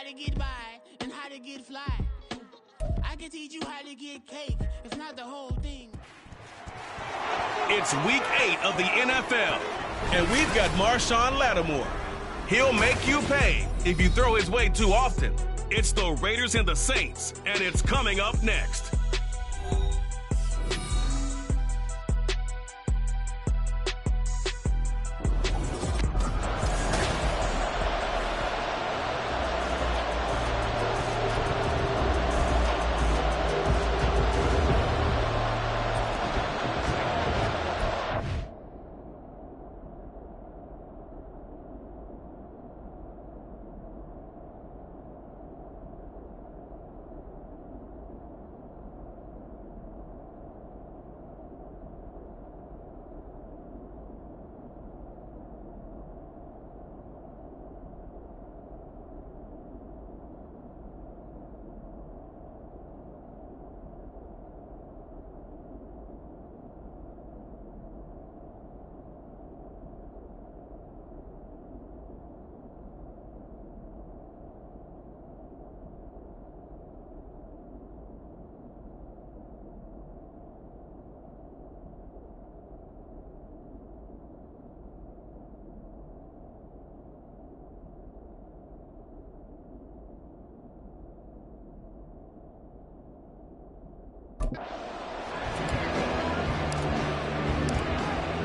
to get by and how to get fly. I can teach you how to get cake, if not the whole thing. It's week 8 of the NFL, and we've got Marshawn Lattimore. He'll make you pay if you throw his way too often. It's the Raiders and the Saints, and it's coming up next.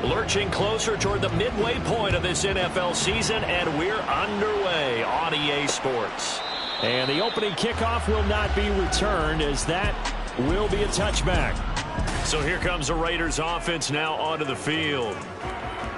Lurching closer toward the midway point of this NFL season, and we're underway on EA Sports. And the opening kickoff will not be returned, as that will be a touchback. So here comes the Raiders offense now onto the field.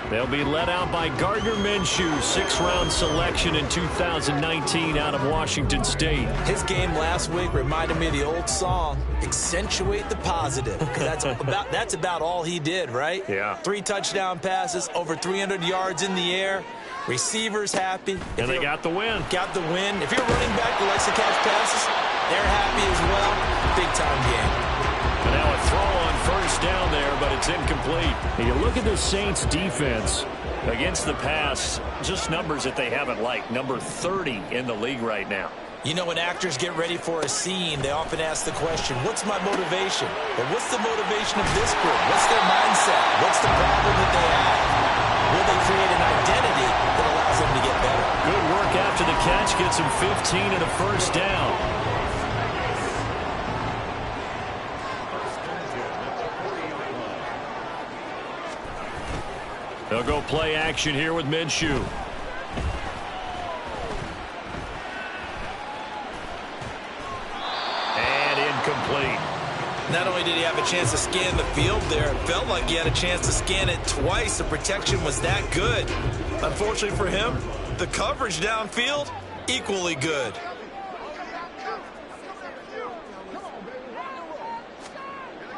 They'll be led out by Gardner Minshew, 6th-round selection in 2019 out of Washington State. His game last week reminded me of the old song, Accentuate the Positive. That's about all he did, right? Yeah. 3 touchdown passes, over 300 yards in the air. Receivers happy. And they got the win. Got the win. If you're a running back who likes to catch passes, they're happy as well. Big-time game. And now a throw on first down there, but it's incomplete. And you look at the Saints defense. Against the pass, just numbers that they haven't liked. Number 30 in the league right now. You know, when actors get ready for a scene, they often ask the question, what's my motivation? But what's the motivation of this group? What's their mindset? What's the problem that they have? Will they create an identity that allows them to get better? Good work after the catch. Gets him 15 and a first down. They'll go play action here with Minshew. And incomplete. Not only did he have a chance to scan the field there, it felt like he had a chance to scan it twice. The protection was that good. Unfortunately for him, the coverage downfield, equally good.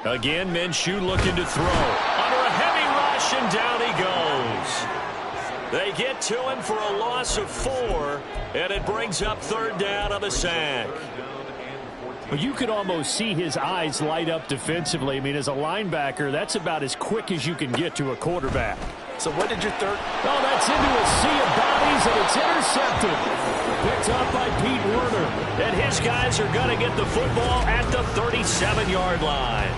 Again, Minshew looking to throw. Under a heavy rush, and down he goes. They get to him for a loss of 4, and it brings up 3rd down on the sack. Well, you could almost see his eyes light up defensively. I mean, as a linebacker, that's about as quick as you can get to a quarterback. So what did your third? Oh, that's into a sea of bodies, and it's intercepted. Picked up by Pete Werner. And his guys are going to get the football at the 37-yard line.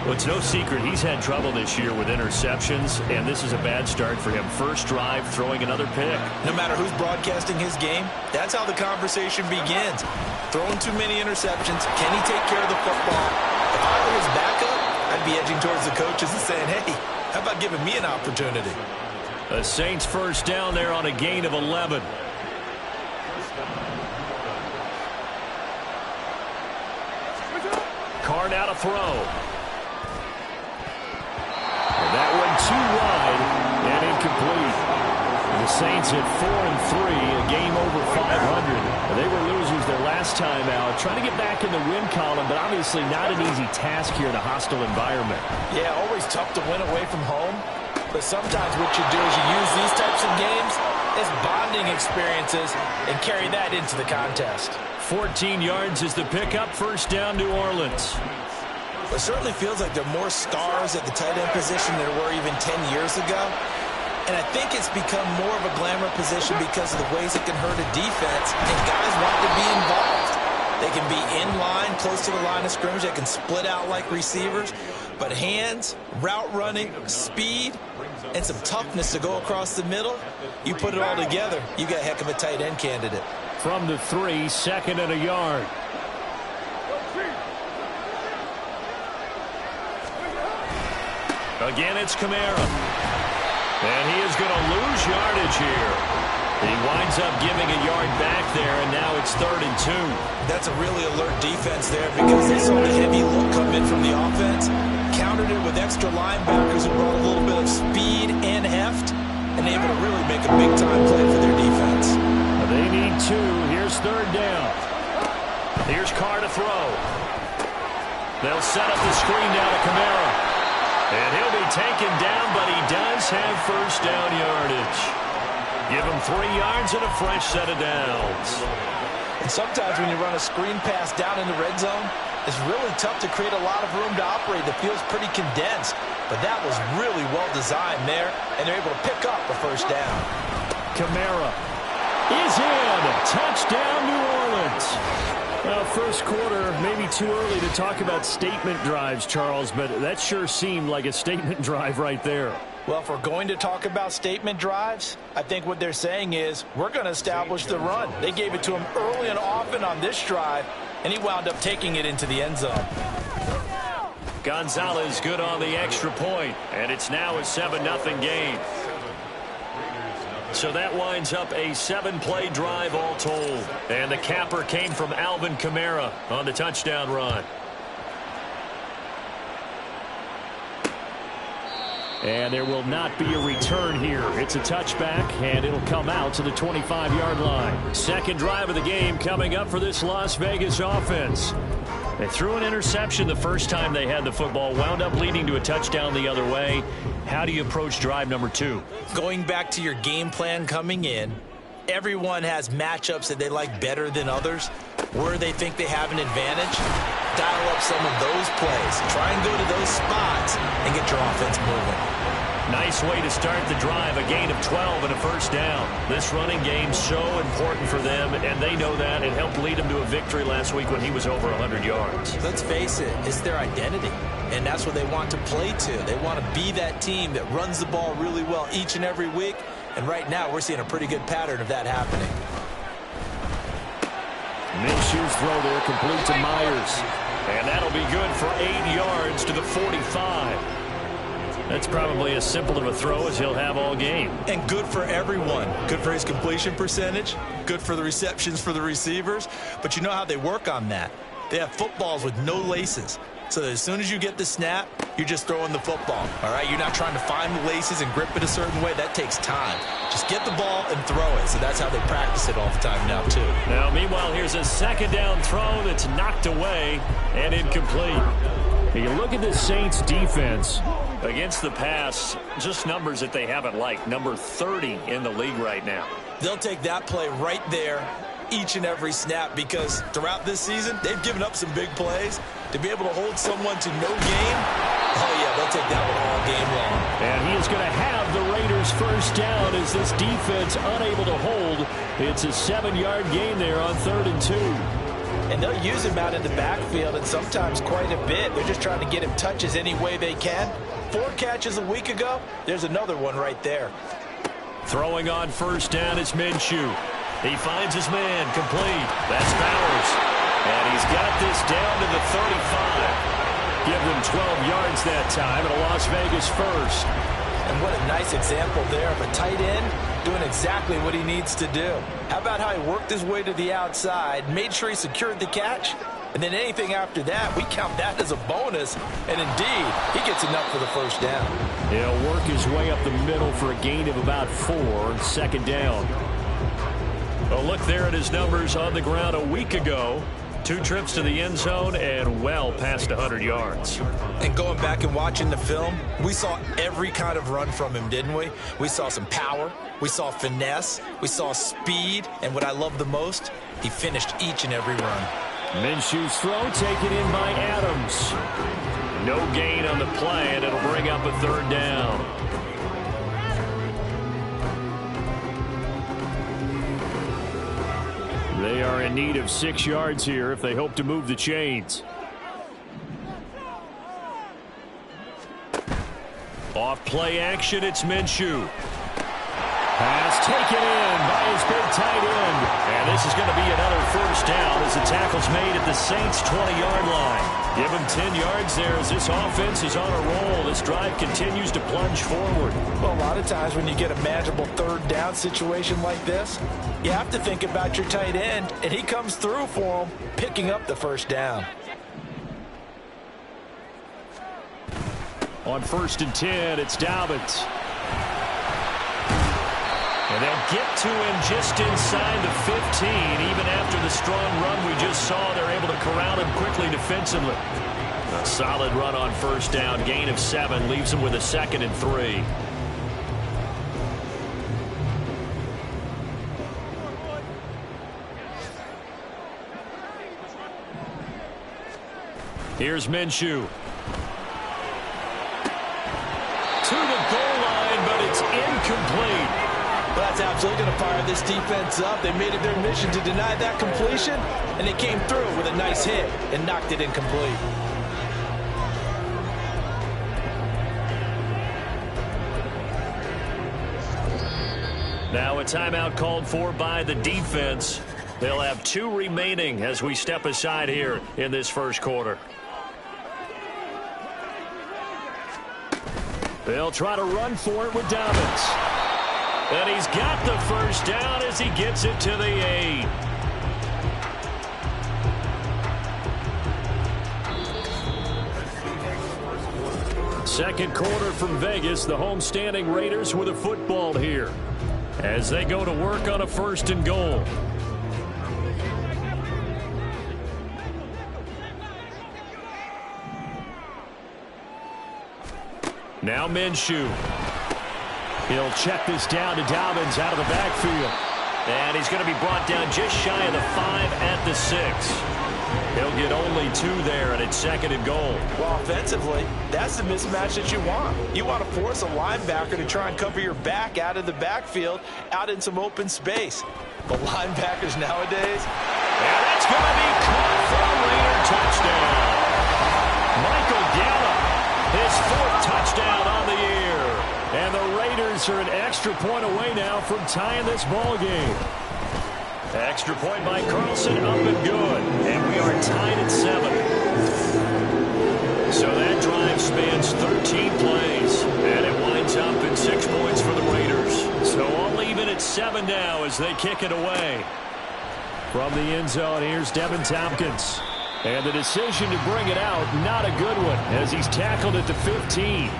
Well, it's no secret he's had trouble this year with interceptions, and this is a bad start for him. First drive, throwing another pick. No matter who's broadcasting his game, that's how the conversation begins. Throwing too many interceptions. Can he take care of the football? If I were his backup, I'd be edging towards the coaches and saying, hey, how about giving me an opportunity? The Saints first down there on a gain of 11. Carr now to throw. That one too wide and incomplete. The Saints at 4-3, a game over 500. They were losers their last time out, trying to get back in the win column, but obviously not an easy task here in a hostile environment. Yeah, always tough to win away from home. But sometimes what you do is you use these types of games as bonding experiences and carry that into the contest. 14 yards is the pickup. First down, New Orleans. It certainly feels like there are more stars at the tight end position than there were even 10 years ago. And I think it's become more of a glamour position because of the ways it can hurt a defense, and guys want to be can be in line, close to the line of scrimmage. They can split out like receivers. But hands, route running, speed, and some toughness to go across the middle, you put it all together, you got a heck of a tight end candidate. From the 3, 2nd and a yard. Again, it's Kamara. And he is going to lose yardage here. He winds up giving a yard back there, and now it's 3rd and 2. That's a really alert defense there because they saw the heavy look come in from the offense, countered it with extra linebackers who brought a little bit of speed and heft, and able to really make a big-time play for their defense. They need 2. Here's 3rd down. Here's Carr to throw. They'll set up the screen down to Kamara. And he'll be taken down, but he does have 1st down yardage. Give him 3 yards and a fresh set of downs. And sometimes when you run a screen pass down in the red zone, it's really tough to create a lot of room to operate. The field's pretty condensed, but that was really well designed there, and they're able to pick up a 1st down. Kamara is in. Touchdown, New Orleans. Well, 1st quarter, maybe too early to talk about statement drives, Charles, but that sure seemed like a statement drive right there. Well, if we're going to talk about statement drives, I think what they're saying is we're going to establish the run. They gave it to him early and often on this drive, and he wound up taking it into the end zone. Gonzalez good on the extra point, and it's now a 7-0 game. So that winds up a 7-play drive all told. And the capper came from Alvin Kamara on the touchdown run. And there will not be a return here. It's a touchback, and it'll come out to the 25-yard line. 2nd drive of the game coming up for this Las Vegas offense. They threw an interception the first time they had the football, wound up leading to a touchdown the other way. How do you approach drive number 2? Going back to your game plan coming in, everyone has matchups that they like better than others. Where they think they have an advantage, dial up some of those plays. Try and go to those spots and get your offense moving. Nice way to start the drive, a gain of 12 and a 1st down. This running game's so important for them, and they know that. It helped lead them to a victory last week when he was over 100 yards. Let's face it, it's their identity, and that's what they want to play to. They want to be that team that runs the ball really well each and every week, and right now we're seeing a pretty good pattern of that happening. Minshew's throw there complete to Myers. And that'll be good for 8 yards to the 45. That's probably as simple of a throw as he'll have all game. And good for everyone. Good for his completion percentage. Good for the receptions for the receivers. But you know how they work on that. They have footballs with no laces. So that as soon as you get the snap, you're just throwing the football. All right, you're not trying to find the laces and grip it a certain way. That takes time. Just get the ball and throw it. So that's how they practice it all the time now, too. Now, meanwhile, here's a 2nd down throw that's knocked away and incomplete. You look at the Saints defense against the pass, just numbers that they haven't liked. Number 30 in the league right now. They'll take that play right there each and every snap because throughout this season, they've given up some big plays. To be able to hold someone to no gain, oh, yeah, they'll take that one all game long. And he is going to have the Raiders 1st down as this defense unable to hold. It's a 7-yard gain there on 3rd and 2. And they'll use him out in the backfield, and sometimes quite a bit. They're just trying to get him touches any way they can. 4 catches a week ago, there's another one right there. Throwing on 1st down is Minshew. He finds his man, complete. That's Bowers. And he's got this down to the 35. Give them 12 yards that time, and a Las Vegas 1st. And what a nice example there of a tight end doing exactly what he needs to do. How about how he worked his way to the outside, made sure he secured the catch, and then anything after that, we count that as a bonus. And indeed, he gets enough for the 1st down. He'll work his way up the middle for a gain of about 4, 2nd down. Well, look there at his numbers on the ground a week ago. 2 trips to the end zone and well past 100 yards. And going back and watching the film, we saw every kind of run from him, didn't we? We saw some power, we saw finesse, we saw speed, and what I love the most, he finished each and every run. Minshew's throw taken in by Adams. No gain on the play, and it'll bring up a 3rd down. They are in need of 6 yards here if they hope to move the chains. Off play action, it's Minshew. Pass taken in by his big tight end. And this is going to be another first down as the tackle's made at the Saints' 20-yard line. Give him 10 yards there as this offense is on a roll. This drive continues to plunge forward. Well, a lot of times when you get a manageable third down situation like this, you have to think about your tight end, and he comes through for him, picking up the first down. On 1st and 10, it's Dobbins. And they'll get to him just inside the 15. Even after the strong run we just saw, they're able to corral him quickly defensively. A solid run on first down. Gain of 7 leaves him with a 2nd and 3. Here's Minshew. To the goal line, but it's incomplete. Well, that's absolutely going to fire this defense up. They made it their mission to deny that completion, and they came through with a nice hit and knocked it incomplete. Now a timeout called for by the defense. They'll have 2 remaining as we step aside here in this first quarter. They'll try to run for it with Dobbins. And he's got the first down as he gets it to the 8. Second quarter from Vegas. The homestanding Raiders with a football here as they go to work on a 1st and goal. Now Minshew. He'll check this down to Dobbins out of the backfield. And he's going to be brought down just shy of the 5 at the 6. He'll get only 2 there, and it's 2nd and goal. Well, offensively, that's the mismatch that you want. You want to force a linebacker to try and cover your back out of the backfield, out in some open space. But linebackers nowadays... And that's going to be caught for a Raider touchdown. Michael Gallup, his 4th touchdown on the year. And the Raiders are an extra point away now from tying this ball game. Extra point by Carlson, up and good. And we are tied at 7. So that drive spans 13 plays. And it winds up in 6 points for the Raiders. So all even at 7 now as they kick it away. From the end zone, here's Devin Tompkins. And the decision to bring it out, not a good one, as he's tackled at the 15.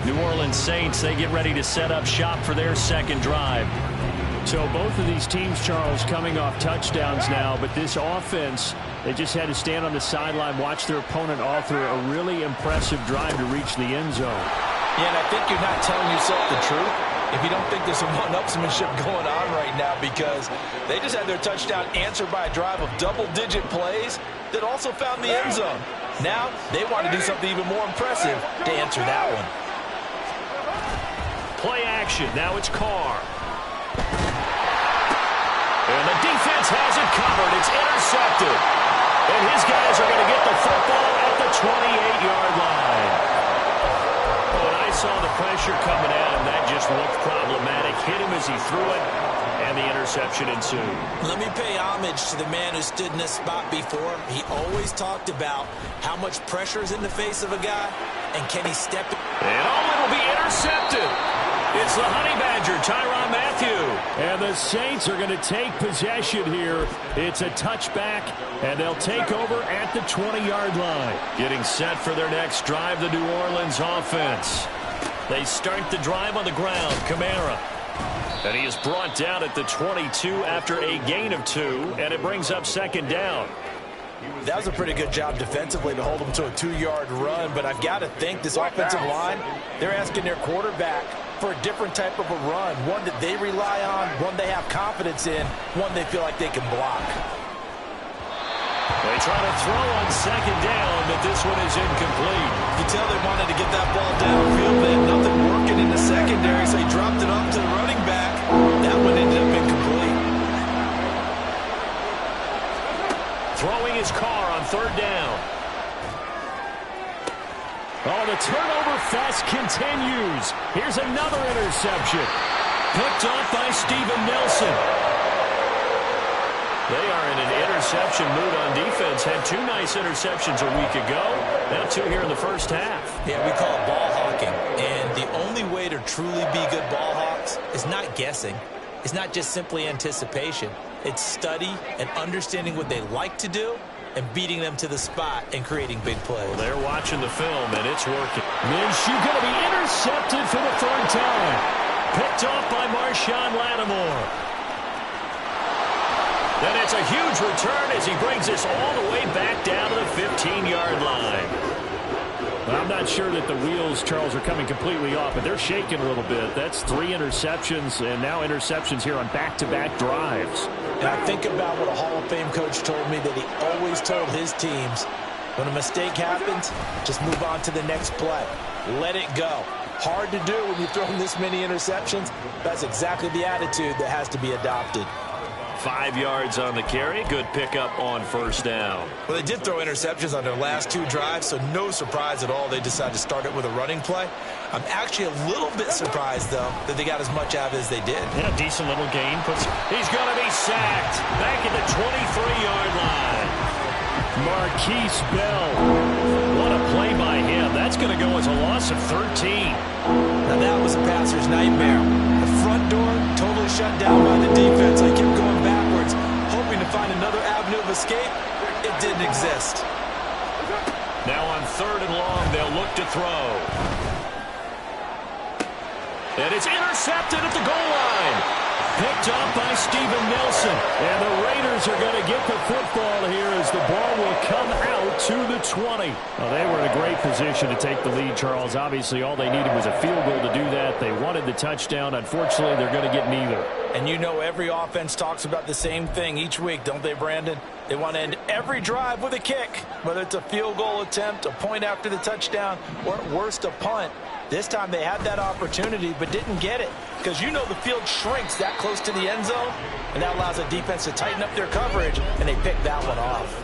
New Orleans Saints, they get ready to set up shop for their 2nd drive. So both of these teams, Charles, coming off touchdowns now, but this offense, they just had to stand on the sideline, watch their opponent all through a really impressive drive to reach the end zone. Yeah, and I think you're not telling yourself the truth if you don't think there's some one-upsmanship going on right now, because they just had their touchdown answered by a drive of double-digit plays that also found the end zone. Now they want to do something even more impressive to answer that one. Play action. Now it's Carr. And the defense has it covered. It's intercepted. And his guys are going to get the football at the 28-yard line. Oh, and I saw the pressure coming at him. That just looked problematic. Hit him as he threw it, and the interception ensued. Let me pay homage to the man who stood in this spot before. He always talked about how much pressure is in the face of a guy, and can he step in? And it'll be intercepted. It's the Honey Badger, Tyrann Mathieu. And the Saints are going to take possession here. It's a touchback, and they'll take over at the 20-yard line. Getting set for their next drive, the New Orleans offense. They start the drive on the ground. Kamara. And he is brought down at the 22 after a gain of 2, and it brings up 2nd down. That was a pretty good job defensively to hold them to a 2-yard run, but I've got to think this offensive line, they're asking their quarterback for a different type of a run, one that they rely on, one they have confidence in, one they feel like they can block. They try to throw on 2nd down, but this one is incomplete. You tell they wanted to get that ball downfield, but had nothing working in the secondary, so he dropped it off to the running back. That one ended up incomplete. throwing his car on third down. Oh, the turnover fest continues. Here's another interception. Picked off by Steven Nelson. They are in an interception mood on defense. Had 2 nice interceptions a week ago. Now 2 here in the first half. Yeah, we call it ball hawking. And the only way to truly be good ball hawks is not guessing. It's not just simply anticipation. It's study and understanding what they like to do and beating them to the spot and creating big plays. Well, they're watching the film, and it's working. Minshew going to be intercepted for the 3rd time. Picked off by Marshawn Lattimore. And it's a huge return as he brings this all the way back down to the 15-yard line. Well, I'm not sure that the wheels, Charles, are coming completely off, but they're shaking a little bit. That's 3 interceptions, and now interceptions here on back-to-back drives. And I think about what a Hall of Fame coach told me that he always told his teams, when a mistake happens, just move on to the next play. Let it go. Hard to do when you've thrown this many interceptions. That's exactly the attitude that has to be adopted. 5 yards on the carry. Good pickup on 1st down. Well, they did throw interceptions on their last 2 drives, so no surprise at all they decided to start it with a running play. I'm actually a little bit surprised, though, that they got as much out of it as they did. Yeah, decent little gain. He's going to be sacked back at the 23-yard line. Marquise Bell. What a play by him. That's going to go as a loss of 13. Now, that was a passer's nightmare. The front door totally shut down by the defense. They kept going backwards, hoping to find another avenue of escape. It didn't exist. Now on 3rd and long, they'll look to throw. And it's intercepted at the goal line. Picked off by Steven Nelson. And the Raiders are going to get the football here as the ball will come out to the 20. Well, they were in a great position to take the lead, Charles. Obviously, all they needed was a field goal to do that. They wanted the touchdown. Unfortunately, they're going to get neither. And you know every offense talks about the same thing each week, don't they, Brandon? They want to end every drive with a kick, whether it's a field goal attempt, a point after the touchdown, or at worst, a punt. This time they had that opportunity but didn't get it because you know the field shrinks that close to the end zone, and that allows the defense to tighten up their coverage, and they picked that one off.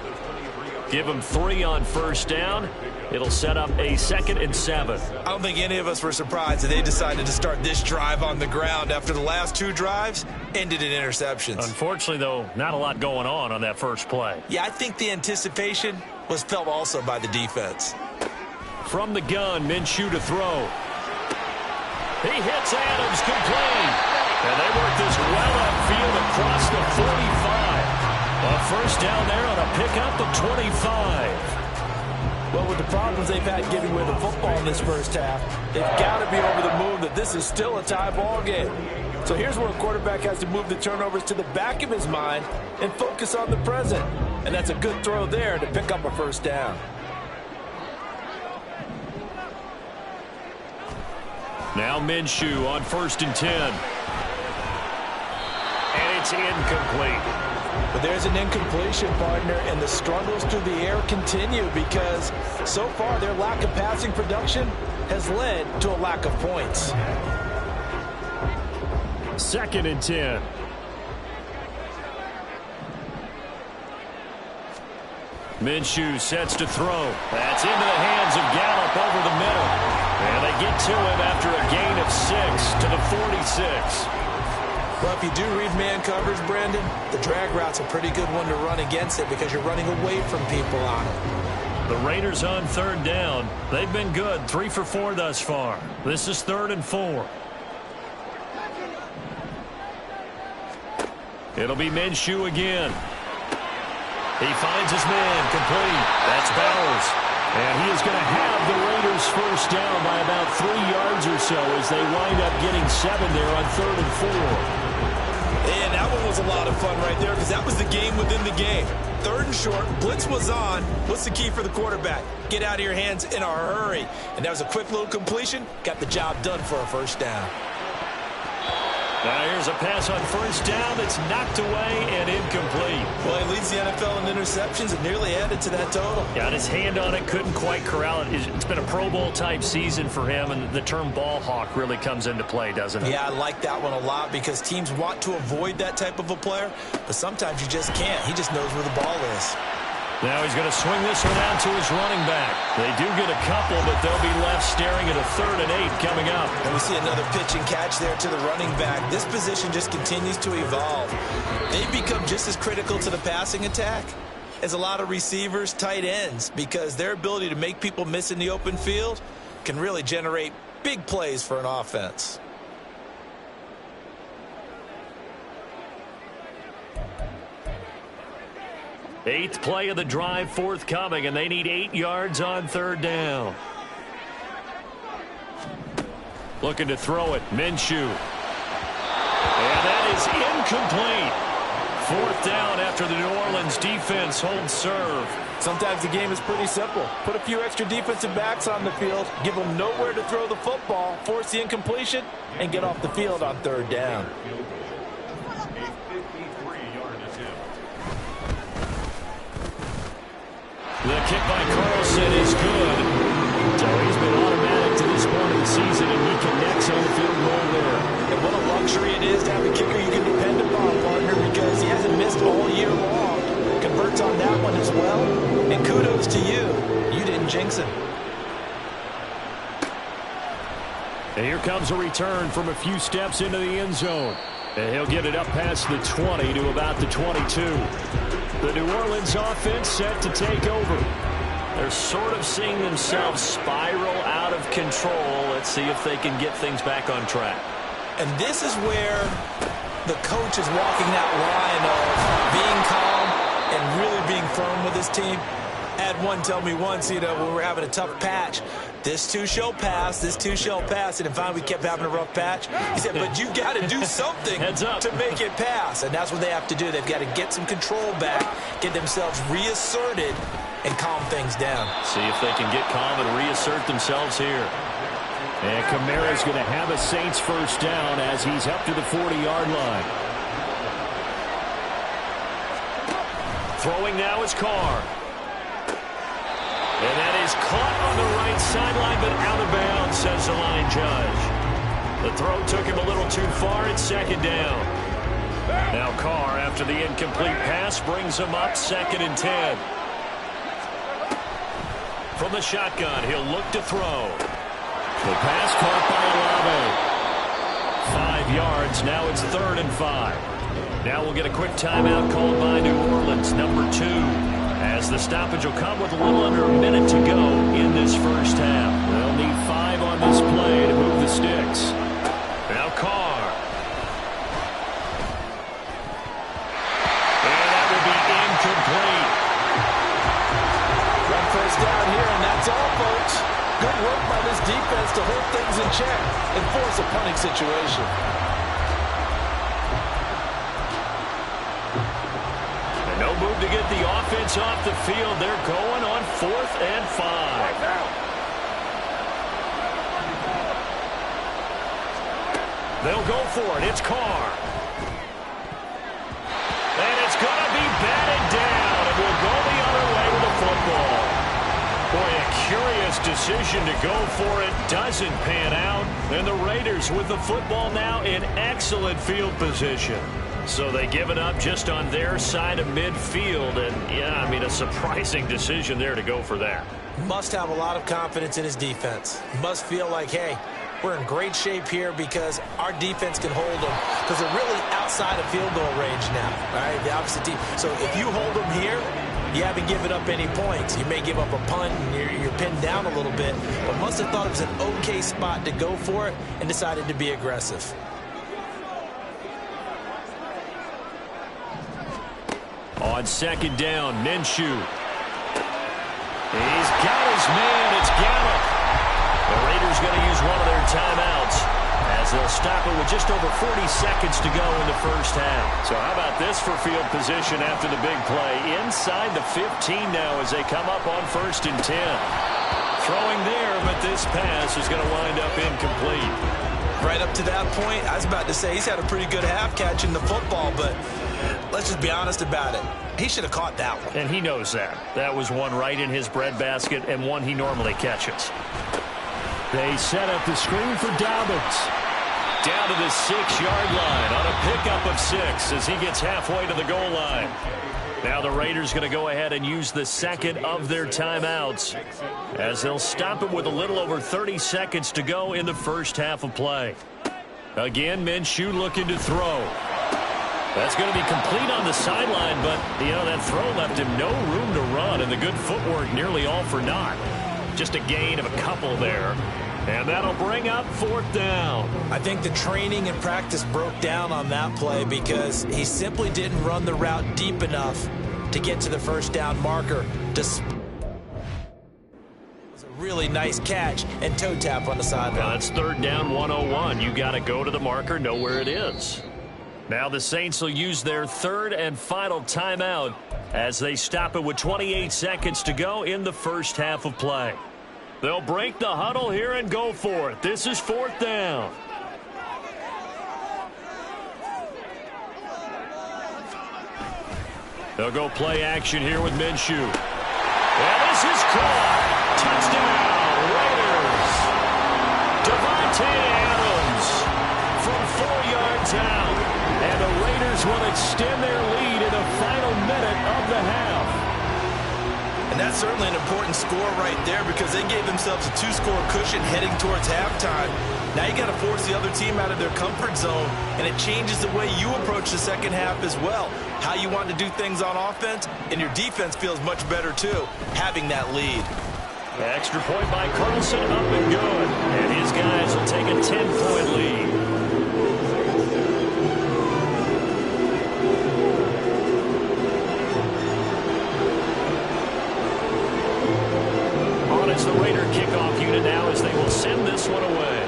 Give them 3 on 1st down. It'll set up a 2nd and 7. I don't think any of us were surprised that they decided to start this drive on the ground after the last 2 drives ended in interceptions. Unfortunately, though, not a lot going on that first play. Yeah, I think the anticipation was felt also by the defense. From the gun, Minshew to throw. He hits Adams complete. And they work this well upfield across the 45. A 1st down there on a pickup at 25. Well, with the problems they've had giving away the football in this first half, they've got to be over the moon that this is still a tie ball game. So here's where a quarterback has to move the turnovers to the back of his mind and focus on the present. And that's a good throw there to pick up a 1st down. Now Minshew on 1st and 10. And it's incomplete. But there's an incompletion, partner, and the struggles through the air continue because so far their lack of passing production has led to a lack of points. 2nd and 10. Minshew sets to throw. That's into the hands of Gallup over the middle. And they get to him after a gain of 6 to the 46. Well, if you do read man coverage, Brandon, the drag route's a pretty good one to run against it because you're running away from people on it. The Raiders on 3rd down. They've been good, 3 for 4 thus far. This is 3rd and 4. It'll be Minshew again. He finds his man complete. That's Bowers. And he is going to have the Raiders 1st down by about 3 yards or so as they wind up getting 7 there on 3rd and 4. And that one was a lot of fun right there because that was the game within the game. 3rd and short, blitz was on. What's the key for the quarterback? Get out of your hands in a hurry. And that was a quick little completion. Got the job done for a 1st down. Now here's a pass on 1st down that's knocked away and incomplete. Well, he leads the NFL in interceptions and nearly added to that total. Got his hand on it, couldn't quite corral it. It's been a Pro Bowl type season for him, and the term ball hawk really comes into play, doesn't it? Yeah, I like that one a lot because teams want to avoid that type of a player, but sometimes you just can't. He just knows where the ball is. Now he's going to swing this one out to his running back. They do get a couple, but they'll be left staring at a 3rd and 8 coming up. And we see another pitch and catch there to the running back. This position just continues to evolve. They've become just as critical to the passing attack as a lot of receivers, tight ends, because their ability to make people miss in the open field can really generate big plays for an offense. Eighth play of the drive forthcoming, and they need 8 yards on 3rd down. Looking to throw it, Minshew. And that is incomplete. 4th down after the New Orleans defense holds serve. Sometimes the game is pretty simple. Put a few extra defensive backs on the field, give them nowhere to throw the football, force the incompletion, and get off the field on 3rd down. The kick by Carlson is good. So he's been automatic to this point of the season, and he connects on the field goal there. And what a luxury it is to have a kicker you can depend upon, partner, because he hasn't missed all year long. Converts on that one as well. And kudos to you. You didn't jinx him. And here comes a return from a few steps into the end zone. And he'll get it up past the 20 to about the 22. The New Orleans offense set to take over. They're sort of seeing themselves spiral out of control. Let's see if they can get things back on track. And this is where the coach is walking that line of being calm and really being firm with his team. I had one tell me once, when we were having a tough patch, this too shall pass, this too shall pass. And finally we kept having a rough patch. He said, but you got to do something to make it pass. And that's what they have to do. They've got to get some control back, get themselves reasserted, and calm things down. See if they can get calm and reassert themselves here. And Kamara's going to have a Saints 1st down as he's up to the 40-yard line. Throwing now is Carr. And that is caught on the right sideline, but out of bounds, says the line judge. The throw took him a little too far. It's 2nd down. Now Carr, after the incomplete pass, brings him up 2nd and 10. From the shotgun, he'll look to throw. The pass caught by Olave. 5 yards. Now it's 3rd and 5. Now we'll get a quick timeout called by New Orleans, number 2. As the stoppage will come with a little under a minute to go in this 1st half. They'll need 5 on this play to move the sticks. Now Carr. And that will be incomplete. 1 first down here, and that's all, folks. Good work by this defense to hold things in check and force a punting situation. No move to get the offense off the field. They're going on 4th and 5. They'll go for it. It's Carr. And it's going to be batted down, and we'll go the other way with the football. Boy, a curious decision to go for it. Doesn't pan out. And the Raiders with the football now in excellent field position. So they give it up just on their side of midfield. And, yeah, I mean, a surprising decision there to go for that. Must have a lot of confidence in his defense. Must feel like, hey, we're in great shape here because our defense can hold them. Because they're really outside of field goal range now. All right, the opposite team. So if you hold them here, you haven't given up any points. You may give up a punt and you're pinned down a little bit. But must have thought it was an okay spot to go for it and decided to be aggressive. On 2nd down, Minshew. He's got his man. It's Gallup. The Raiders going to use one of their timeouts as they'll stop it with just over 40 seconds to go in the 1st half. So how about this for field position after the big play? Inside the 15 now as they come up on 1st and 10. Throwing there, but this pass is going to wind up incomplete. Right up to that point, I was about to say he's had a pretty good half catching the football, but let's just be honest about it. He should have caught that one. And he knows that. That was one right in his breadbasket and one he normally catches. They set up the screen for Dobbins. Down to the 6-yard line on a pickup of 6 as he gets halfway to the goal line. Now the Raiders going to go ahead and use the second of their timeouts as they'll stop it with a little over 30 seconds to go in the first half of play. Again, Minshew looking to throw. That's going to be complete on the sideline, but, that throw left him no room to run, and the good footwork nearly all for naught. Just a gain of a couple there. And that'll bring up fourth down. I think the training and practice broke down on that play because he simply didn't run the route deep enough to get to the first down marker. It was a really nice catch and toe tap on the sideline. It's third down 101. You got to go to the marker, know where it is. Now the Saints will use their third and final timeout as they stop it with 28 seconds to go in the first half of play. They'll break the huddle here and go for it. This is fourth down. They'll go play action here with Minshew. And this is caught. Touchdown, Raiders. Devontae Adams from 4 yards out. And the Raiders will extend their lead in the final minute of the half. And that's certainly an important score right there because they gave themselves a 2-score cushion heading towards halftime. Now you got to force the other team out of their comfort zone, and it changes the way you approach the second half as well. How you want to do things on offense, and your defense feels much better too, having that lead. Extra point by Carlson, up and good. And his guys will take a 10-point lead. As the Raider kickoff unit now as they will send this one away.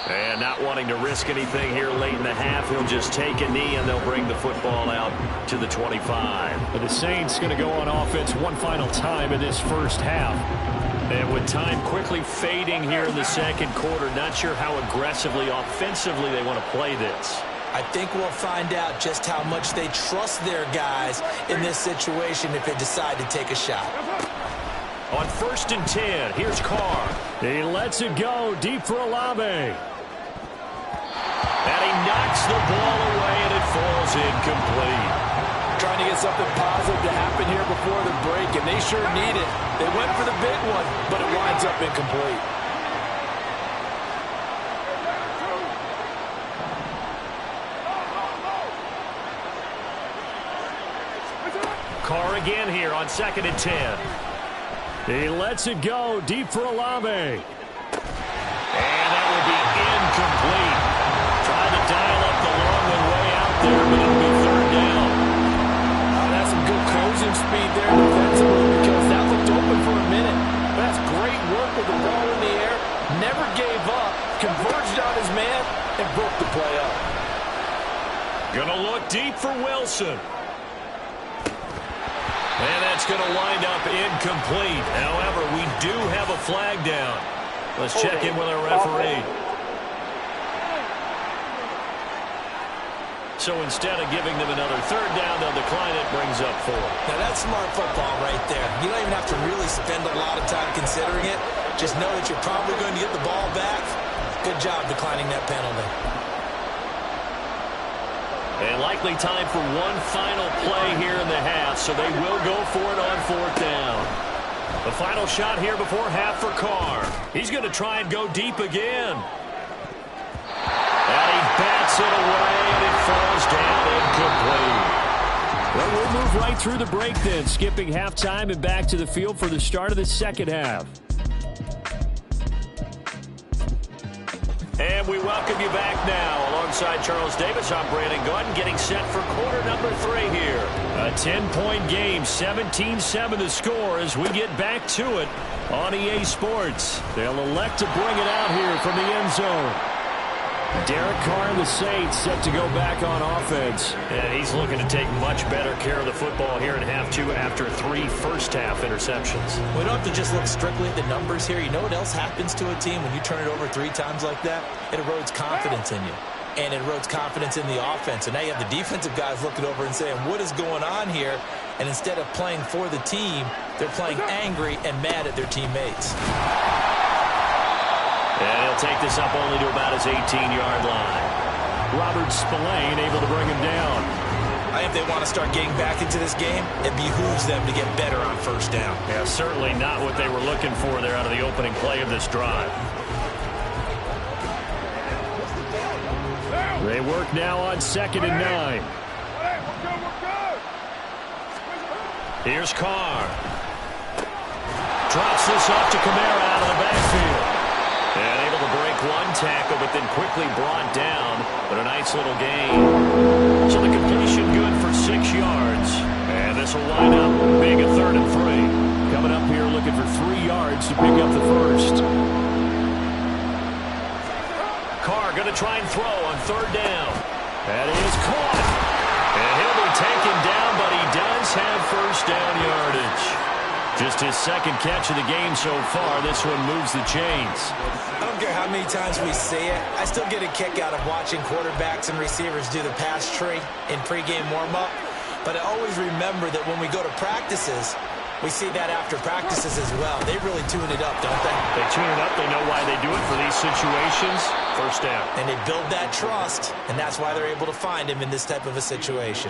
And not wanting to risk anything here late in the half, he'll just take a knee and they'll bring the football out to the 25. But the Saints going to go on offense one final time in this first half. And with time quickly fading here in the second quarter, not sure how aggressively, offensively they want to play this. I think we'll find out just how much they trust their guys in this situation if they decide to take a shot. On 1st and 10, here's Carr. He lets it go deep for Olave. And he knocks the ball away, and it falls incomplete. Trying to get something positive to happen here before the break, and they sure need it. They went for the big one, but it winds up incomplete. Carr again here on 2nd and 10. He lets it go deep for Olave. And that will be incomplete. Trying to dial up the long one way out there, but it'll be third down. That's some good closing speed there defensively because that looked open for a minute. But that's great work with the ball in the air. Never gave up. Converged on his man and broke the play up. Gonna look deep for Wilson. And that's going to wind up incomplete. However, we do have a flag down. Let's check in with our referee. So instead of giving them another third down, they'll decline it, brings up 4. Now that's smart football right there. You don't even have to really spend a lot of time considering it. Just know that you're probably going to get the ball back. Good job declining that penalty. And likely time for one final play here in the half, so they will go for it on 4th down. The final shot here before half for Carr. He's going to try and go deep again. And he bats it away, and it falls down incomplete. Well, we'll move right through the break then, skipping halftime and back to the field for the start of the second half. And we welcome you back now. Alongside Charles Davis, I'm Brandon Gordon, getting set for quarter number 3 here. A 10-point game, 17-7 the score as we get back to it on EA Sports. They'll elect to bring it out here from the end zone. Derek Carr and the Saints set to go back on offense. And he's looking to take much better care of the football here in half 2 after 3 first-half interceptions. We don't have to just look strictly at the numbers here. You know what else happens to a team when you turn it over 3 times like that? It erodes confidence in you. And it erodes confidence in the offense. And now you have the defensive guys looking over and saying, what is going on here? And instead of playing for the team, they're playing angry and mad at their teammates. And he'll take this up only to about his 18-yard line. Robert Spillane able to bring him down. I think if they want to start getting back into this game, it behooves them to get better on first down. Yeah, certainly not what they were looking for there out of the opening play of this drive. They work now on 2nd and 9. Here's Carr. Drops this off to Kamara out of the backfield. And able to break one tackle, but then quickly brought down. But a nice little gain. So the completion good for 6 yards. And this will wind up being a 3rd and 3. Coming up here looking for 3 yards to pick up the first. Carr going to try and throw on 3rd down. That is caught. And he'll be taken down, but he does have first down yardage. Just his 2nd catch of the game so far. This one moves the chains. I don't care how many times we say it. I still get a kick out of watching quarterbacks and receivers do the pass tree in pregame warm-up. But I always remember that when we go to practices, we see that after practices as well. They really tune it up, don't they? They tune it up. They know why they do it for these situations. First down. And they build that trust, and that's why they're able to find him in this type of a situation.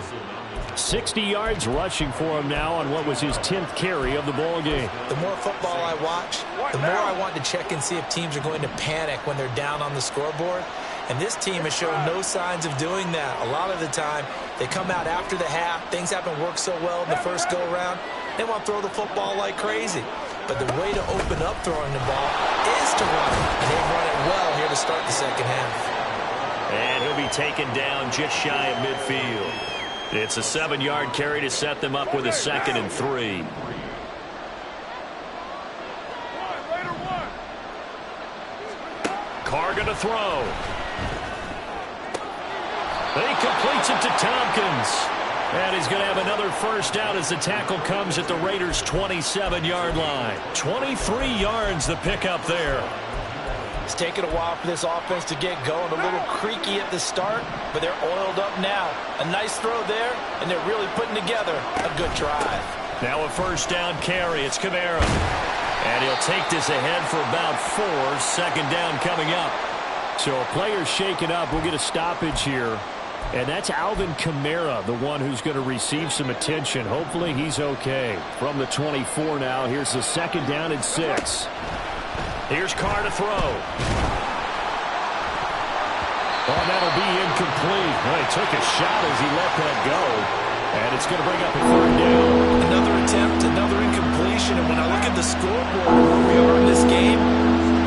60 yards rushing for him now on what was his 10th carry of the ball game. The more football I watch, the more I want to check and see if teams are going to panic when they're down on the scoreboard. And this team has shown no signs of doing that. A lot of the time, they come out after the half. Things haven't worked so well in the first go-around. They want to throw the football like crazy. But the way to open up throwing the ball is to run it. And they've run it well here to start the second half. And he'll be taken down just shy of midfield. It's a 7-yard carry to set them up with a 2nd and 3. Carr going to throw. He completes it to Tompkins. And he's going to have another first down as the tackle comes at the Raiders' 27-yard line. 23 yards the pickup there. It's taken a while for this offense to get going. A little creaky at the start, but they're oiled up now. A nice throw there, and they're really putting together a good drive. Now a first down carry. It's Kamara. And he'll take this ahead for about 4. 2nd down coming up. So a player shaken up. We'll get a stoppage here. And that's Alvin Kamara, the one who's going to receive some attention. Hopefully he's okay. From the 24 now, here's the 2nd down and 6. Here's Carr to throw. Oh, that'll be incomplete. Well, he took a shot as he let that go. And it's going to bring up a 3rd down. Another attempt, another incompletion. And when I look at the scoreboard where we are in this game,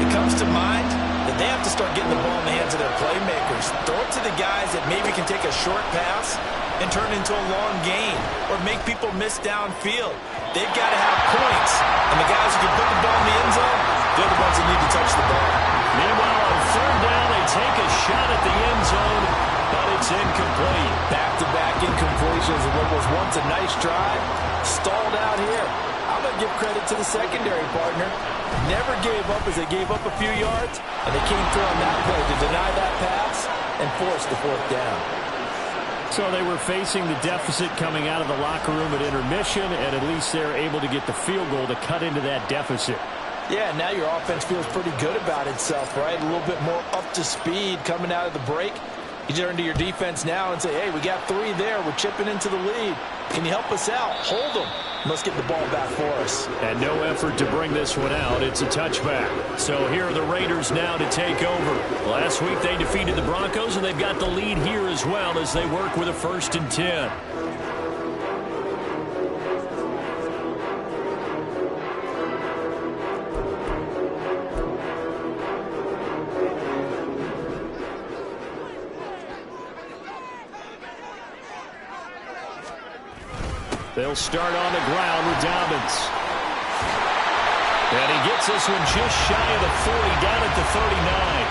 it comes to mind that they have to start getting the ball in the hands of their playmakers. Throw it to the guys that maybe can take a short pass and turn it into a long gain or make people miss downfield. They've got to have points. And the guys who can put the ball in the end zone, they're the ones that need to touch the ball. Meanwhile, on 3rd down, they take a shot at the end zone, but it's incomplete. Back-to-back incompletions of what was once a nice drive. Stalled out here. I'm going to give credit to the secondary partner. Never gave up as they gave up a few yards, and they came through on that play to deny that pass and force the 4th down. So they were facing the deficit coming out of the locker room at intermission, and at least they're able to get the field goal to cut into that deficit. Yeah, now your offense feels pretty good about itself, right? A little bit more up to speed coming out of the break. You turn to your defense now and say, hey, we got 3 there. We're chipping into the lead. Can you help us out? Hold them. Let's get the ball back for us. And no effort to bring this one out. It's a touchback. So here are the Raiders now to take over. Last week they defeated the Broncos, and they've got the lead here as well as they work with a 1st and 10. They'll start on the ground with Dobbins. And he gets this one just shy of the 40, down at the 39.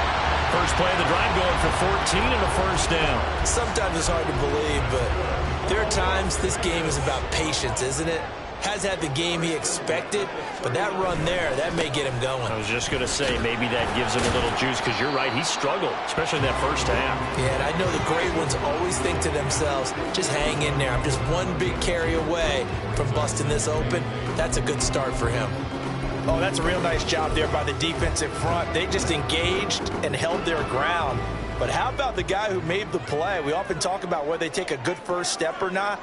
First play of the drive going for 14 and a first down. Sometimes it's hard to believe, but there are times this game is about patience, isn't it? Has had the game he expected, but that run there, that may get him going. I was just going to say, maybe that gives him a little juice, because you're right, he struggled, especially in that first half. Yeah, and I know the great ones always think to themselves, just hang in there. I'm just one big carry away from busting this open. That's a good start for him. Oh, that's a real nice job there by the defensive front. They just engaged and held their ground. But how about the guy who made the play? We often talk about whether they take a good first step or not.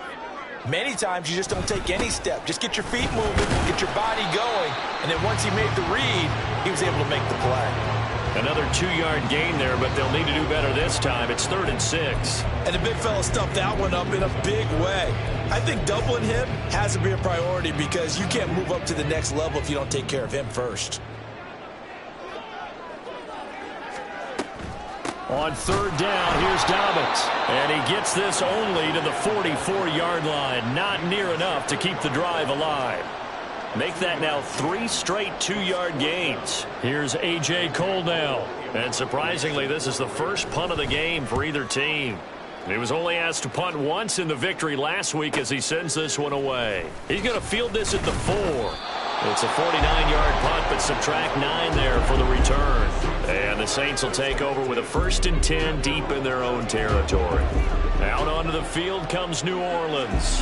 Many times you just don't take any step. Just get your feet moving, get your body going, and then once he made the read, he was able to make the play. Another 2-yard gain there, but they'll need to do better this time. It's 3rd and 6. And the big fella stuffed that one up in a big way. I think doubling him has to be a priority because you can't move up to the next level if you don't take care of him first. On 3rd down, here's Dobbins. And he gets this only to the 44-yard line. Not near enough to keep the drive alive. Make that now 3 straight 2-yard gains. Here's A.J. Cole now. And surprisingly, this is the first punt of the game for either team. He was only asked to punt once in the victory last week as he sends this one away. He's going to field this at the 4. It's a 49-yard punt, but subtract 9 there for the return. And the Saints will take over with a 1st and 10 deep in their own territory. Out onto the field comes New Orleans.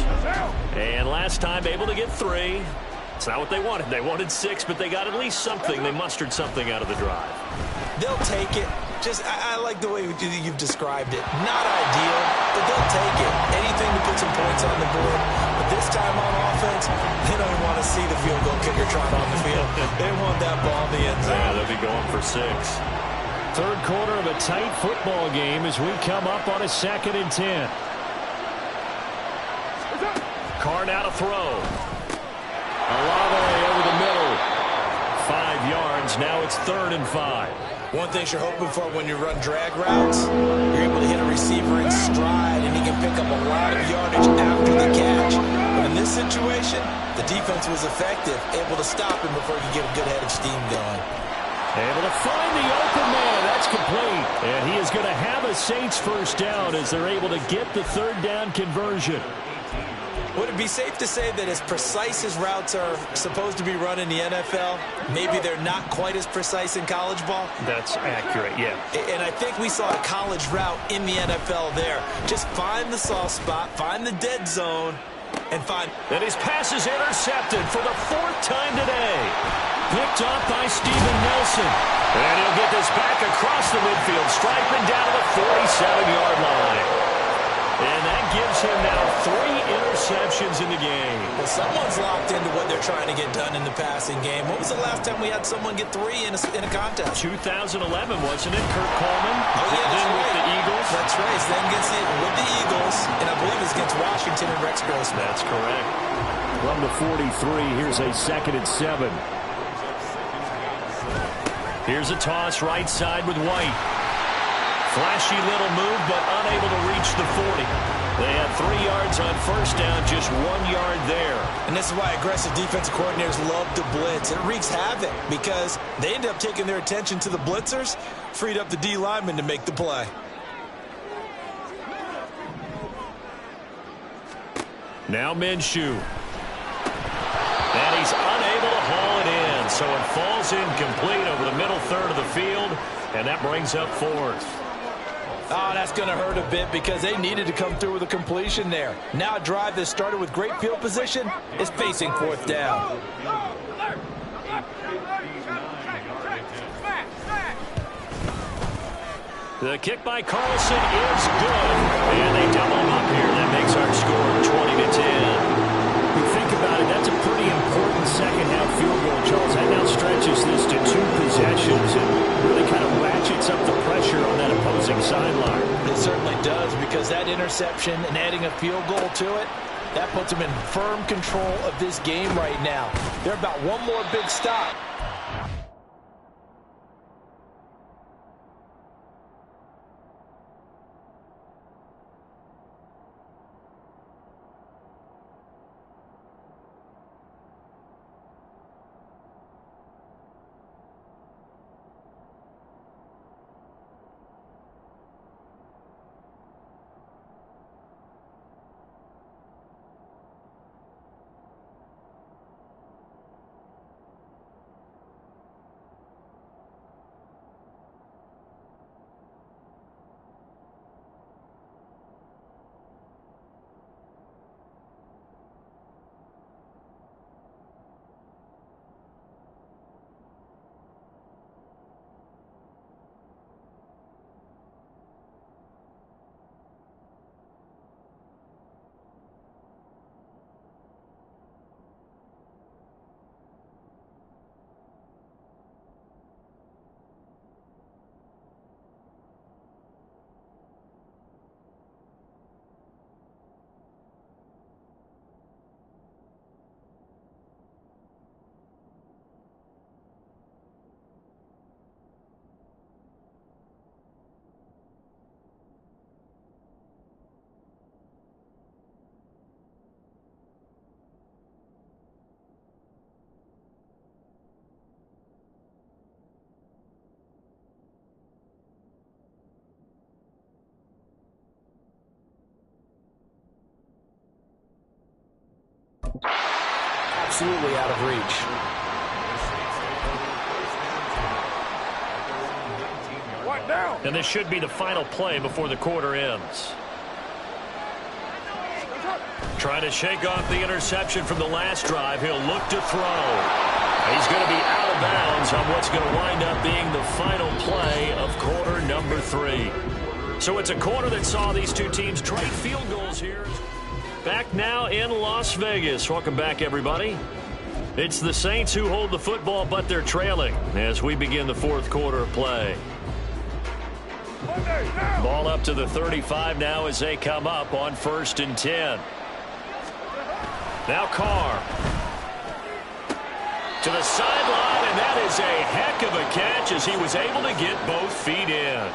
And last time able to get 3. It's not what they wanted. They wanted 6, but they got at least something. They mustered something out of the drive. They'll take it. I like the way you've described it. Not ideal, but they'll take it. Anything to put some points on the board. But this time on offense, they don't even want to see the field goal kicker trot on the field. They want that ball in the end zone. Yeah, they'll be going for 6. 3rd quarter of a tight football game as we come up on a 2nd and 10. Carr now to throw. Olave over the middle. 5 yards. Now it's 3rd and 5. One thing you're hoping for when you run drag routes, you're able to hit a receiver in stride, and he can pick up a lot of yardage after the catch. But in this situation, the defense was effective, able to stop him before he could get a good head of steam going. Able to find the open man. That's complete. And he is going to have a Saints first down as they're able to get the 3rd down conversion. Would it be safe to say that as precise as routes are supposed to be run in the NFL, maybe they're not quite as precise in college ball? That's accurate, yeah. And I think we saw a college route in the NFL there. Just find the soft spot, find the dead zone, and find... And his pass is intercepted for the 4th time today. Picked up by Steven Nelson. And he'll get this back across the midfield, striping down to the 47-yard line. And that gives him now 3 interceptions in the game. Well, someone's locked into what they're trying to get done in the passing game. When was the last time we had someone get 3 in a contest? 2011, wasn't it? Kurt Coleman. Oh, yeah, then right. with the Eagles. That's right. Then gets it with the Eagles, and I believe it's against Washington and Rex Grossman. That's correct. From the 43, here's a 2nd and 7. Here's a toss right side with White. Flashy little move, but unable to reach the 40. They had 3 yards on first down, just 1 yard there. And this is why aggressive defensive coordinators love to blitz. It wreaks havoc because they end up taking their attention to the blitzers, freed up the D lineman to make the play. Now Minshew. And he's unable to haul it in, so it falls incomplete over the middle third of the field, and that brings up 4th. Oh, that's going to hurt a bit because they needed to come through with a completion there. Now a drive that started with great field position is facing 4th down. The kick by Carlson is good, and they double him up here. That makes our score 20-10. You think about it, that's a pretty important second-half field goal, Charles. That now stretches this to 2 possessions and really kind of ratchets up the pressure on that opposing sideline. It certainly does because that interception and adding a field goal to it, that puts them in firm control of this game right now. They're about one more big stop. absolutely out of reach. And this should be the final play before the quarter ends. Trying to shake off the interception from the last drive. He'll look to throw. He's going to be out of bounds on what's going to wind up being the final play of quarter number 3. So it's a quarter that saw these two teams trade field goals here. Back now in Las Vegas. Welcome back, everybody. It's the Saints who hold the football, but they're trailing as we begin the fourth quarter of play. Ball up to the 35 now as they come up on 1st and 10. Now Carr. To the sideline, and that is a heck of a catch as he was able to get both feet in.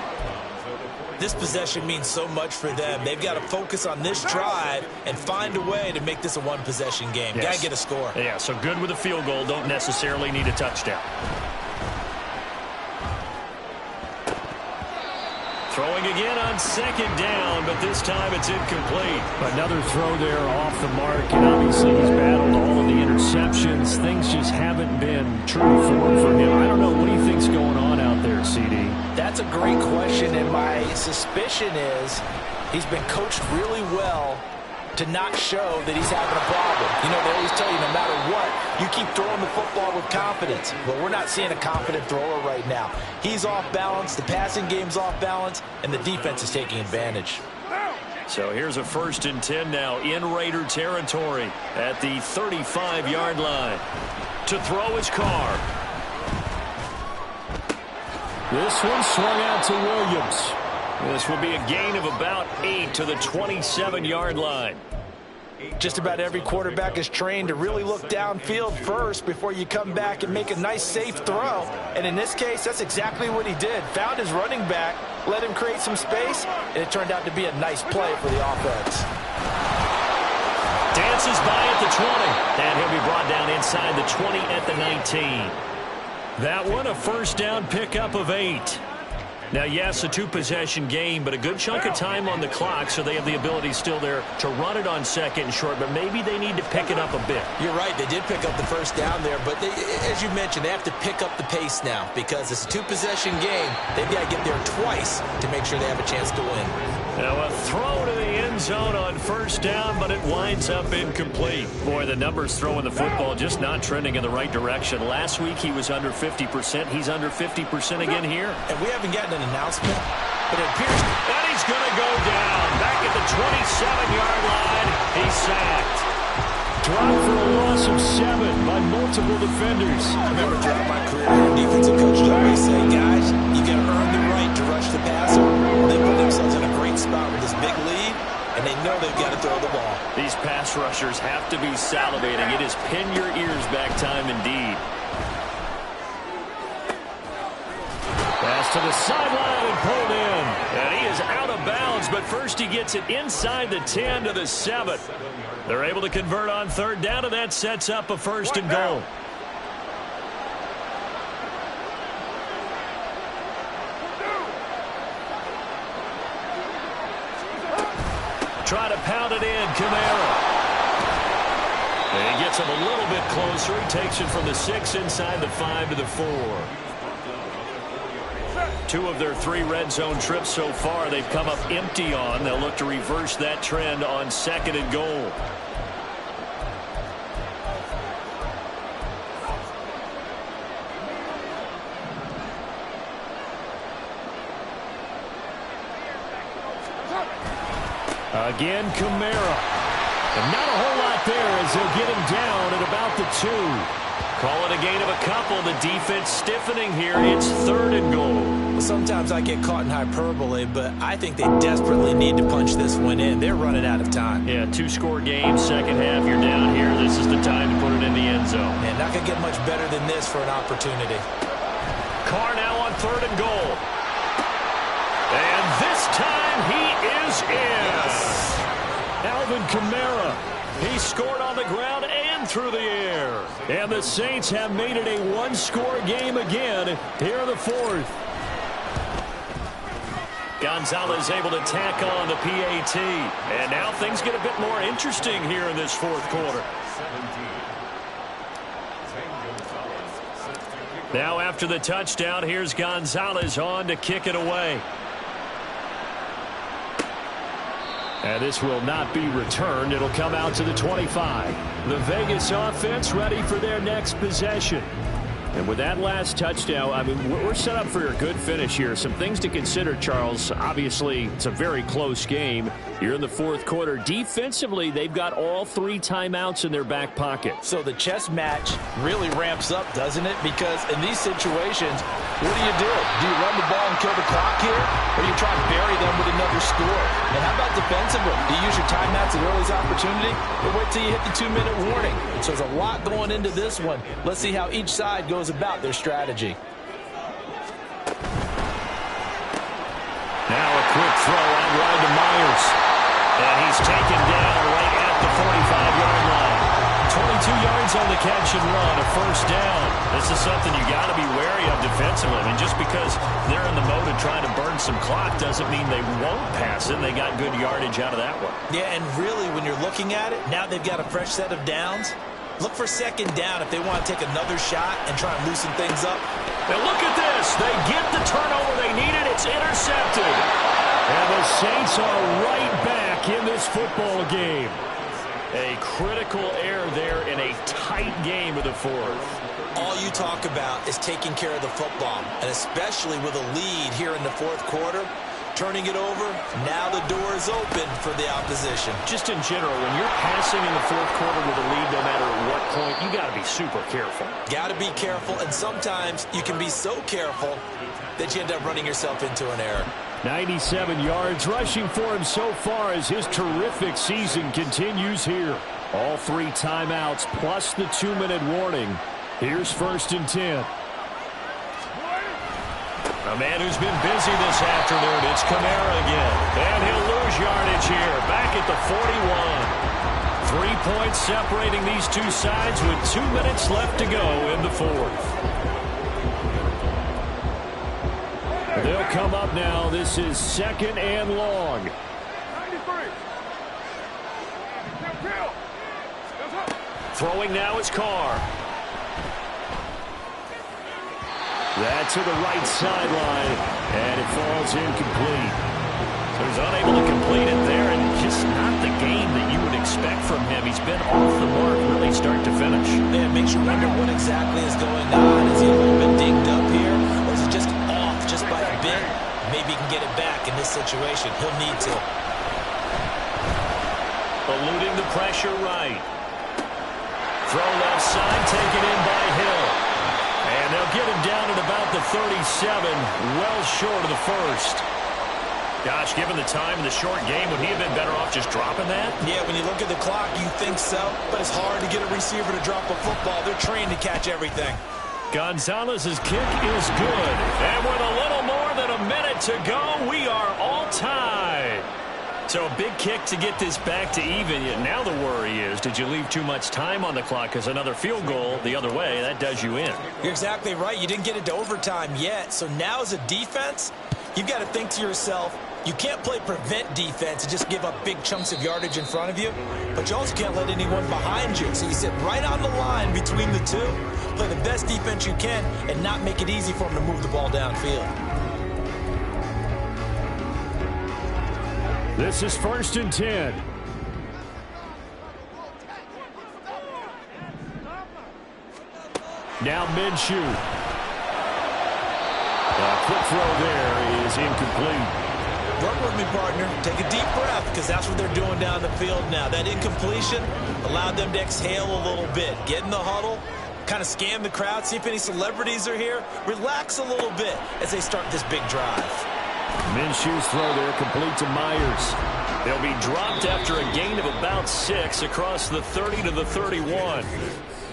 This possession means so much for them. They've got to focus on this drive and find a way to make this a one-possession game. Yes. Got to get a score. Yeah, so good with a field goal. Don't necessarily need a touchdown. Throwing again on 2nd down, but this time it's incomplete. Another throw there off the mark, and obviously he's battled all of the interceptions. Things just haven't been true to form for him. I don't know. What do you think's going on out there, CD? That's a great question, and my suspicion is he's been coached really well to not show that he's having a problem. You know, they always tell you no matter what, you keep throwing the football with confidence. Well, we're not seeing a confident thrower right now. He's off balance, the passing game's off balance, and the defense is taking advantage. So here's a 1st and 10 now in Raider territory at the 35-yard line. To throw is Carr. This one swung out to Williams. This will be a gain of about 8 to the 27-yard line. Just about every quarterback is trained to really look downfield first before you come back and make a nice, safe throw. And in this case, that's exactly what he did. Found his running back, let him create some space, and it turned out to be a nice play for the offense. Dances by at the 20. And he'll be brought down inside the 20 at the 19. That one, a 1st down pickup of 8. Now, yes, a 2-possession game, but a good chunk of time on the clock, so they have the ability still there to run it on 2nd and short, but maybe they need to pick it up a bit. You're right. They did pick up the 1st down there, but they, as you mentioned, they have to pick up the pace now because it's a 2-possession game. They've got to get there twice to make sure they have a chance to win. Now, a throw to the end zone on 1st down, but it winds up incomplete. Boy, the numbers throwing the football just not trending in the right direction. Last week, he was under 50%. He's under 50% again here. And we haven't gotten an announcement, but it appears that he's going to go down. Back at the 27-yard line, he's sacked. Dropped for a loss of 7 by multiple defenders. I remember throughout my career, defensive coaches always say, guys, you got to earn the right to rush the passer. They put themselves in a great spot with this big lead, and they know they've got to throw the ball. These pass rushers have to be salivating. It is pin your ears back time indeed. Pass to the sideline and pulled in. And he is out of bounds, but first he gets it inside the 10 to the 7. They're able to convert on 3rd down, and that sets up a 1st and goal. Try to pound it in, Kamara. And he gets him a little bit closer. He takes it from the 6 inside the 5 to the 4. 2 of their 3 red zone trips so far they've come up empty on. They'll look to reverse that trend on 2nd and goal. Again, Kamara. And not a whole lot there as they'll get him down at about the 2. Call it a gain of a couple. The defense stiffening here. It's 3rd and goal. Sometimes I get caught in hyperbole, but I think they desperately need to punch this one in. They're running out of time. Yeah, 2-score game, 2nd half, you're down here. This is the time to put it in the end zone. And not going to get much better than this for an opportunity. Carr now on 3rd and goal. And this time he is in. Yes. Alvin Kamara. He scored on the ground and through the air. And the Saints have made it a 1-score game again here in the 4th. Gonzalez able to tack on the PAT. And now things get a bit more interesting here in this 4th quarter. Now after the touchdown, here's Gonzalez on to kick it away. And this will not be returned. It'll come out to the 25. The Vegas offense ready for their next possession. And with that last touchdown, I mean, we're set up for a good finish here. Some things to consider, Charles. Obviously, it's a very close game. You're in the fourth quarter. Defensively, they've got all 3 timeouts in their back pocket. So the chess match really ramps up, doesn't it? Because in these situations, what do? Do you run the ball and kill the clock here? Or do you try and bury them with another score? And how about defensively? Do you use your timeouts at early's opportunity? Or wait till you hit the 2-minute warning? So there's a lot going into this one. Let's see how each side goes about their strategy. Now a quick throw out wide to Myers. And he's taken down right at the 45-yard line. 22 yards on the catch and run, a first down. This is something you got to be wary of defensively. I mean, just because they're in the mode of trying to burn some clock doesn't mean they won't pass it. They got good yardage out of that one. Yeah, and really, when you're looking at it, now they've got a fresh set of downs. Look for second down if they want to take another shot and try and loosen things up. And look at this. They get the turnover they needed. It's intercepted. And the Saints are right back in this football game. A critical error there in a tight game of the fourth. All you talk about is taking care of the football, and especially with a lead here in the fourth quarter. Turning it over, now the door is open for the opposition. Just in general, when you're passing in the fourth quarter with a lead, no matter what point, you got to be super careful. Got to be careful, and sometimes you can be so careful that you end up running yourself into an error. 97 yards rushing for him so far as his terrific season continues here. All 3 timeouts plus the 2-minute warning. Here's 1st and 10. A man who's been busy this afternoon, it's Kamara again. And he'll lose yardage here, back at the 41. 3 points separating these two sides with 2 minutes left to go in the fourth. They'll come up now. This is 2nd and long. Throwing now is Carr. That to the right sideline, and it falls incomplete. So he's unable to complete it there, and just not the game that you would expect from him. He's been off the mark really start to finish. Yeah, it makes you wonder what exactly is going on. Is he a little bit dinged up here, or is it just off just by a bit? Maybe he can get it back in this situation. He'll need to. Eluding the pressure right. Throw left side, taken in by Hill. And they'll get him down at about the 37, well short of the first. Gosh, given the time in the short game, would he have been better off just dropping that? Yeah, when you look at the clock, you think so. But it's hard to get a receiver to drop a football. They're trained to catch everything. Gonzalez's kick is good. And with a little more than a minute to go, we are all tied. So a big kick to get this back to even. Now the worry is, did you leave too much time on the clock? Because another field goal the other way, that does you in. You're exactly right. You didn't get into overtime yet. So now as a defense, you've got to think to yourself, you can't play prevent defense and just give up big chunks of yardage in front of you. But you also can't let anyone behind you. So you sit right on the line between the two, play the best defense you can, and not make it easy for them to move the ball downfield. This is 1st and 10. Now Minshew. A quick throw there is incomplete. Work with me, partner. Take a deep breath, because that's what they're doing down the field now. That incompletion allowed them to exhale a little bit. Get in the huddle, kind of scan the crowd, see if any celebrities are here. Relax a little bit as they start this big drive. Minshew's throw there complete to Myers. They'll be dropped after a gain of about 6 across the 30 to the 31.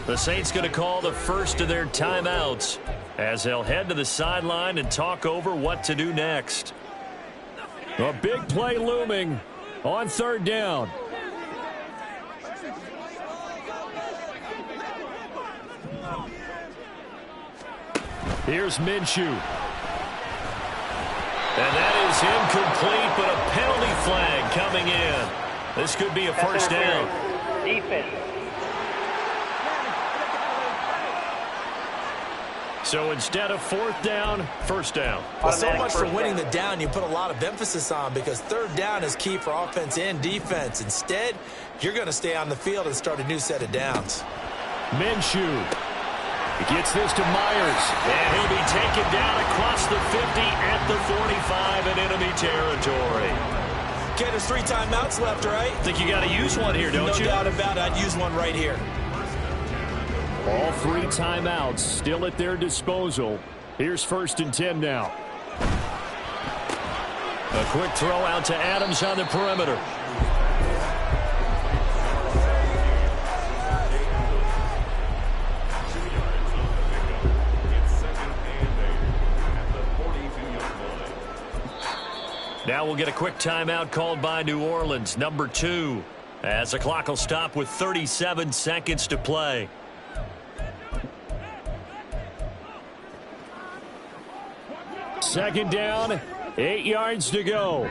The Saints going to call the first of their timeouts as they'll head to the sideline and talk over what to do next. A big play looming on 3rd down. Here's Minshew. And that is incomplete, but a penalty flag coming in. This could be a first down. Defense. So instead of fourth down, first down. Well, so much for winning the down you put a lot of emphasis on, because third down is key for offense and defense. Instead, you're going to stay on the field and start a new set of downs. Minshew. He gets this to Myers, and he'll be taken down across the 50 at the 45 in enemy territory. Okay, there's 3 timeouts left, right? Think you got to use one here, don't you? No doubt about it. I'd use one right here. All 3 timeouts still at their disposal. Here's 1st and 10 now. A quick throw out to Adams on the perimeter. Now we'll get a quick timeout called by New Orleans, number 2, as the clock will stop with 37 seconds to play. Second down, 8 yards to go.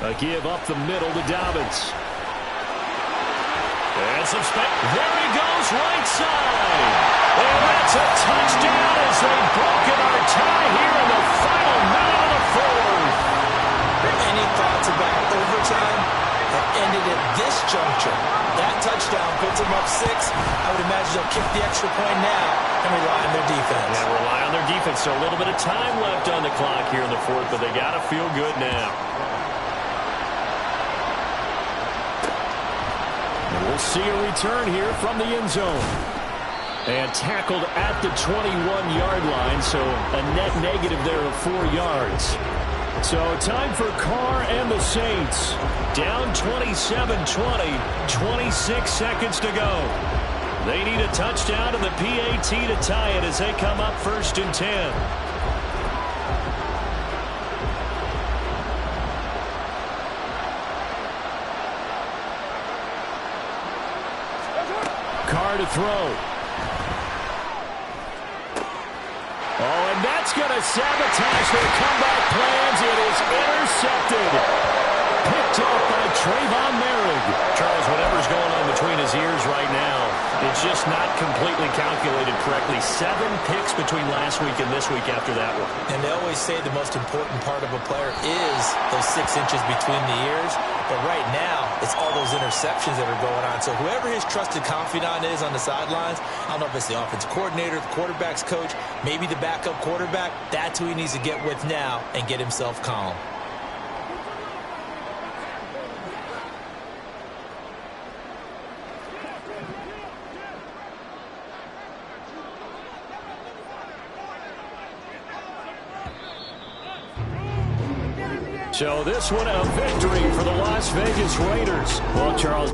A give up the middle to Dobbins. And some there he goes, right side. And that's a touchdown as they've broken our tie here in the final minute of the 4th. Any thoughts about overtime have ended at this juncture? That touchdown puts them up 6. I would imagine they'll kick the extra point now and rely on their defense. Yeah, rely on their defense. So a little bit of time left on the clock here in the 4th, but they got to feel good now. And we'll see a return here from the end zone. And tackled at the 21-yard line, so a net negative there of 4 yards. So time for Carr and the Saints. Down 27-20, 26 seconds to go. They need a touchdown and the PAT to tie it as they come up 1st and 10. Carr to throw. Oh, and that's going to sabotage their comeback plans. It is intercepted. Picked off by Trayvon Merrick. Charles, whatever's going on between his ears right now, it's just not completely calculated correctly. 7 picks between last week and this week after that one. And they always say the most important part of a player is those 6 inches between the ears. But right now, it's all those interceptions that are going on. So whoever his trusted confidant is on the sidelines, I don't know if it's the offensive coordinator, the quarterback's coach, maybe the backup quarterback, that's who he needs to get with now and get himself calm. So this one a victory for the Las Vegas Raiders. Well, Charles,